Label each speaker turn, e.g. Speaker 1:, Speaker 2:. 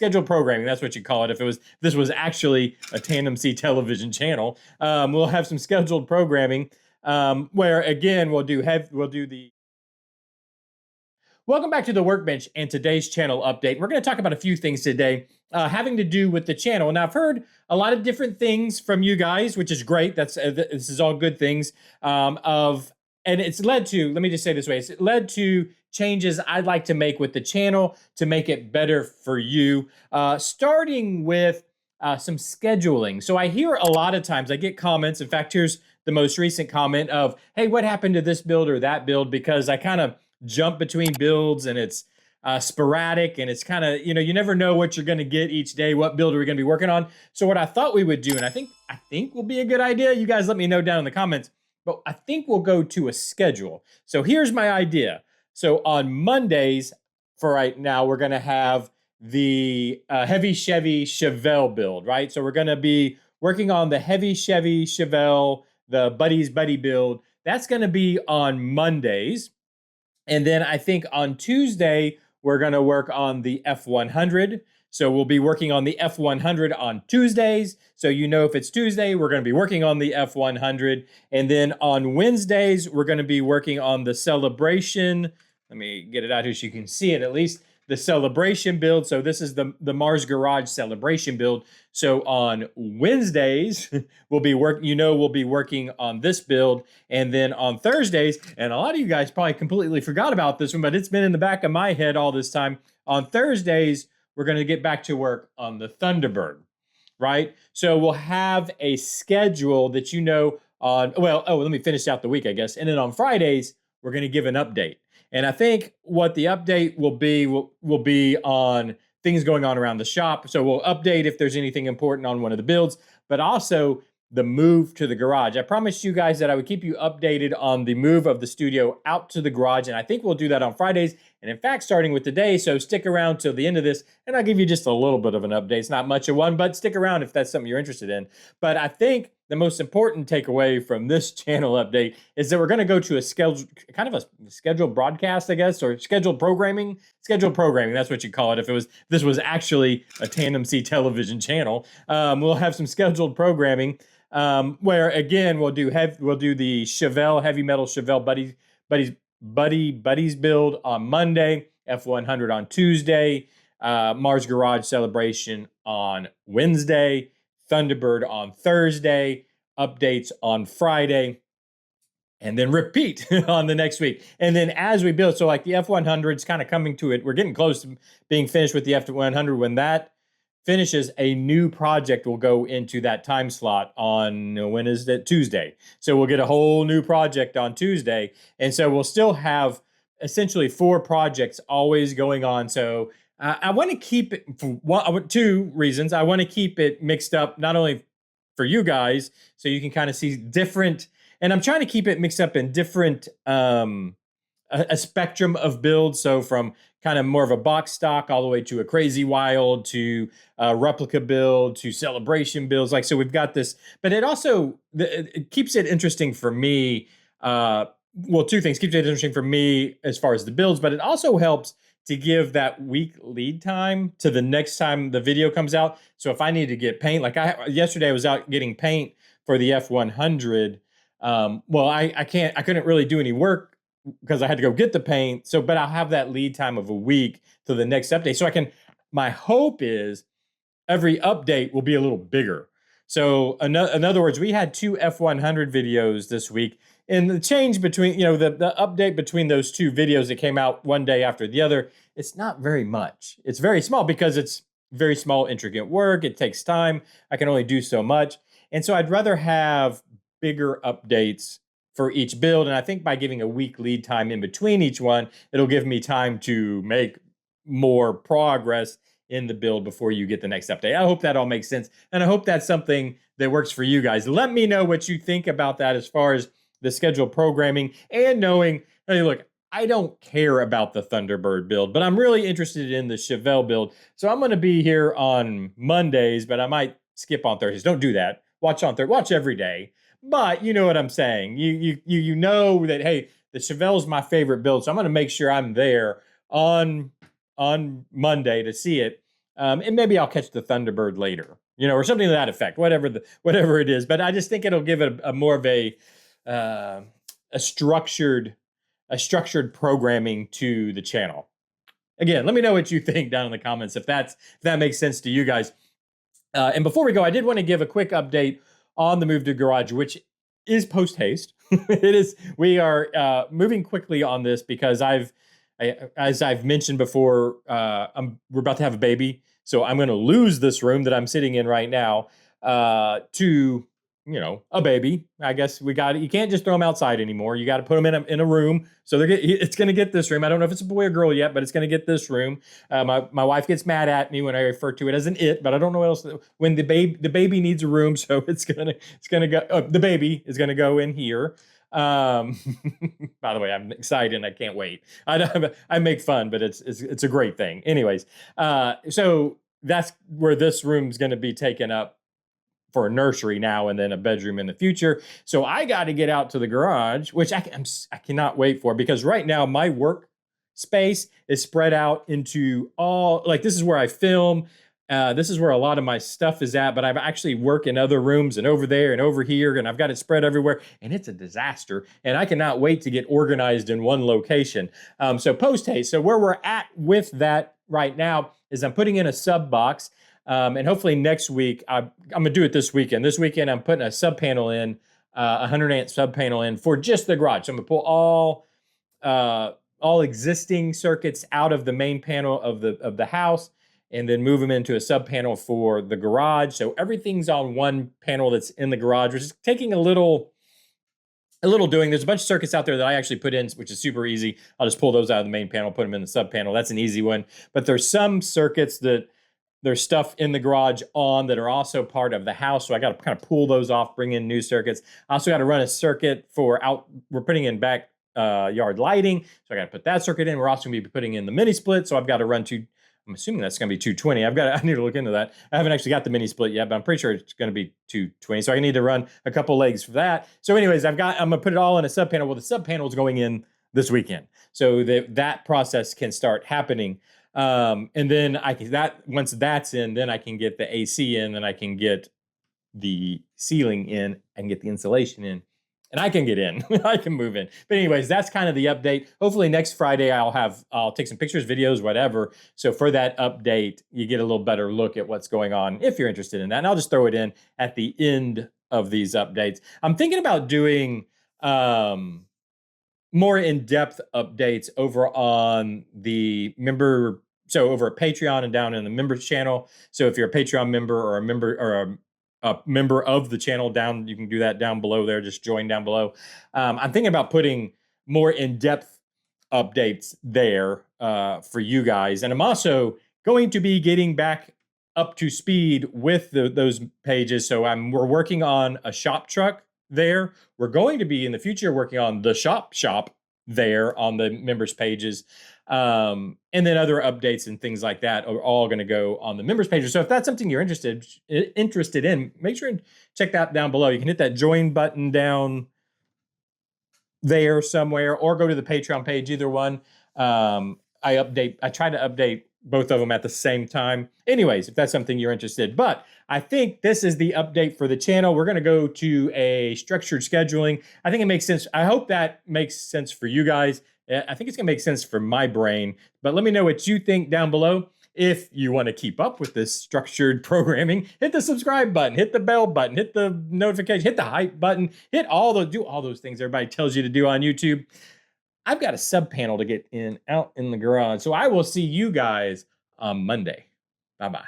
Speaker 1: scheduled programming. That's what you call it. If this was actually a Tandem C television channel, we'll have some scheduled programming where again we'll do the. Welcome back to the Workbench and today's channel update. We're going to talk about a few things today having to do with the channel. Now, I've heard a lot of different things from you guys, which is great. This is all good things. And it's led to, let me just say this way, it's led to changes I'd like to make with the channel to make it better for you, starting with some scheduling. So I hear a lot of times, I get comments. In fact, here's the most recent comment of, hey, what happened to this build or that build? Because I kind of jump between builds and it's sporadic and it's kind of, you never know what you're going to get each day, what build are we going to be working on. So what I thought we would do, and I think will be a good idea, you guys let me know down in the comments, but I think we'll go to a schedule. So here's my idea. So on Mondays, for right now, we're going to have the heavy Chevy Chevelle build, right? So we're going to be working on the heavy Chevy Chevelle, the Buddy's Buddy build. That's going to be on Mondays. And then I think on Tuesday, we're going to work on the F100. So we'll be working on the F100 on Tuesdays. So if it's Tuesday, we're going to be working on the F100. And then on Wednesdays, we're going to be working on the Celebration. Let me get it out here so you can see it at least. The Celebration build. So this is the Mars Garage Celebration build. So on Wednesdays, we'll be working on this build. And then on Thursdays, and a lot of you guys probably completely forgot about this one, but it's been in the back of my head all this time. On Thursdays, we're going to get back to work on the Thunderbird, right? So we'll have a schedule that let me finish out the week, I guess. And then on Fridays, we're going to give an update. And I think what the update will be on things going on around the shop. So we'll update if there's anything important on one of the builds, but also the move to the garage. I promised you guys that I would keep you updated on the move of the studio out to the garage, and I think we'll do that on Fridays. And in fact, starting with today, so stick around till the end of this, and I'll give you just a little bit of an update. It's not much of one, but stick around if that's something you're interested in. But I think the most important takeaway from this channel update is that we're going to go to a scheduled broadcast, I guess, or scheduled programming. Scheduled programming, that's what you call it. If this was actually a Tandem C television channel, we'll have some scheduled programming where again we'll do the Chevelle heavy metal Chevelle Buddies build on Monday, F100 on Tuesday, Mars Garage Celebration on Wednesday, Thunderbird on Thursday, updates on Friday, and then repeat on the next week. And then as we build, so like the F100 is kind of coming to it. We're getting close to being finished with the F100. When that finishes, a new project will go into that time slot on, when is that? Tuesday. So we'll get a whole new project on Tuesday. And so we'll still have essentially 4 projects always going on. So I want to keep it for 2 reasons. I want to keep it mixed up, not only for you guys, so you can kind of see different, and I'm trying to keep it mixed up in different, a spectrum of builds. So from kind of more of a box stock all the way to a crazy wild to a replica build to celebration builds. So we've got this, but it also, it keeps it interesting for me. 2 things keeps it interesting for me as far as the builds, but it also helps to give that week lead time to the next time the video comes out. So if I need to get paint, yesterday I was out getting paint for the F100. I couldn't really do any work because I had to go get the paint. But I'll have that lead time of a week to the next update. So my hope is every update will be a little bigger. So in other words, we had 2 F100 videos this week. And the change between, the update between those 2 videos that came out one day after the other, it's not very much. It's very small because it's very small, intricate work. It takes time. I can only do so much. And so I'd rather have bigger updates for each build. And I think by giving a week lead time in between each one, it'll give me time to make more progress in the build before you get the next update. I hope that all makes sense. And I hope that's something that works for you guys. Let me know what you think about that as far as the scheduled programming and knowing, hey, look, I don't care about the Thunderbird build, but I'm really interested in the Chevelle build. So I'm going to be here on Mondays, but I might skip on Thursdays. Don't do that. Watch every day. But you know what I'm saying. You know that, hey, the Chevelle is my favorite build, so I'm going to make sure I'm there on Monday to see it. And maybe I'll catch the Thunderbird later, or something to that effect, whatever it is. But I just think it'll give it a more of uh, a structured programming to the channel. Again, let me know what you think down in the comments if that makes sense to you guys. And before we go, I did want to give a quick update on the move to garage, which is post haste. It is. We are moving quickly on this because as I've mentioned before, we're about to have a baby, so I'm going to lose this room that I'm sitting in right now to a baby. I guess you can't just throw them outside anymore. You got to put them in a room. So it's going to get this room. I don't know if it's a boy or girl yet, but it's going to get this room. My wife gets mad at me when I refer to it as an it, but I don't know what else. When the baby needs a room, so it's gonna go. The baby is gonna go in here. By the way, I'm excited and I can't wait. I make fun, but it's a great thing. Anyways, so that's where this room's going to be taken up for a nursery now, and then a bedroom in the future. So I got to get out to the garage, which I cannot wait for, because right now my work space is spread out into this is where I film. This is where a lot of my stuff is at, but I've actually work in other rooms and over there and over here, and I've got it spread everywhere, and it's a disaster. And I cannot wait to get organized in one location. So post haste. So where we're at with that right now is I'm putting in a sub box. And hopefully next week, I'm going to do it this weekend. This weekend, I'm putting a sub panel in, a 100 amp sub panel in for just the garage. So I'm going to pull all existing circuits out of the main panel of the house, and then move them into a sub panel for the garage. So everything's on one panel that's in the garage, which is taking a little doing. There's a bunch of circuits out there that I actually put in, which is super easy. I'll just pull those out of the main panel, put them in the sub panel. That's an easy one. But there's some circuits that there's stuff in the garage that are also part of the house. So I got to kind of pull those off, bring in new circuits. I also got to run a circuit we're putting in back yard lighting. So I got to put that circuit in. We're also going to be putting in the mini split. So I've got to run I'm assuming that's going to be 220. I need to look into that. I haven't actually got the mini split yet, but I'm pretty sure it's going to be 220. So I need to run a couple legs for that. So anyways, I'm going to put it all in a sub panel. Well, the sub panel is going in this weekend, so that process can start happening. And then once that's in, then I can get the AC in, then I can get the ceiling in, and get the insulation in, and I can get in. I can move in. But anyways, that's kind of the update. Hopefully next Friday I'll take some pictures, videos, whatever. So for that update, you get a little better look at what's going on if you're interested in that. And I'll just throw it in at the end of these updates. I'm thinking about doing more in-depth updates over on the over at Patreon and down in the members channel. So if you're a Patreon member or a member of the channel, you can do that down below there. Just join down below. I'm thinking about putting more in-depth updates there for you guys. And I'm also going to be getting back up to speed with those pages. So we're working on a shop truck there. We're going to be in the future working on the shop there on the members pages. And then other updates and things like that are all going to go on the members pages. So if that's something you're interested in, make sure and check that down below. You can hit that join button down there somewhere, or go to the Patreon page, either one. I try to update both of them at the same time. Anyways, if that's something you're interested. But I think this is the update for the channel. We're going to go to a structured scheduling. I think it makes sense. I hope that makes sense for you guys. I think it's going to make sense for my brain. But let me know what you think down below. If you want to keep up with this structured programming, hit the subscribe button, hit the bell button, hit the notification, hit the hype button, do all those things everybody tells you to do on YouTube. I've got a sub panel to get out in the garage. So I will see you guys on Monday. Bye-bye.